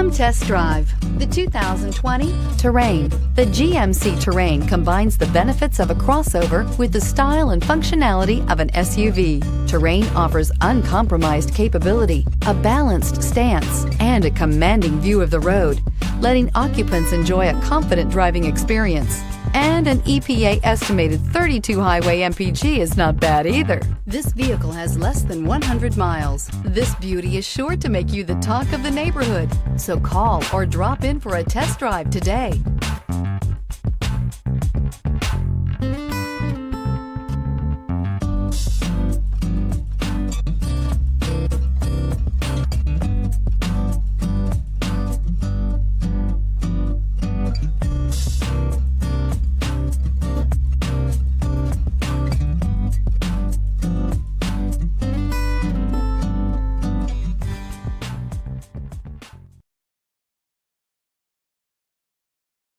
Come test drive the 2020 Terrain. The GMC Terrain combines the benefits of a crossover with the style and functionality of an SUV. Terrain offers uncompromised capability, a balanced stance, and a commanding view of the road, letting occupants enjoy a confident driving experience. And an EPA estimated 32 highway MPG is not bad either. This vehicle has less than 100 miles. This beauty is sure to make you the talk of the neighborhood. So call or drop in for a test drive today.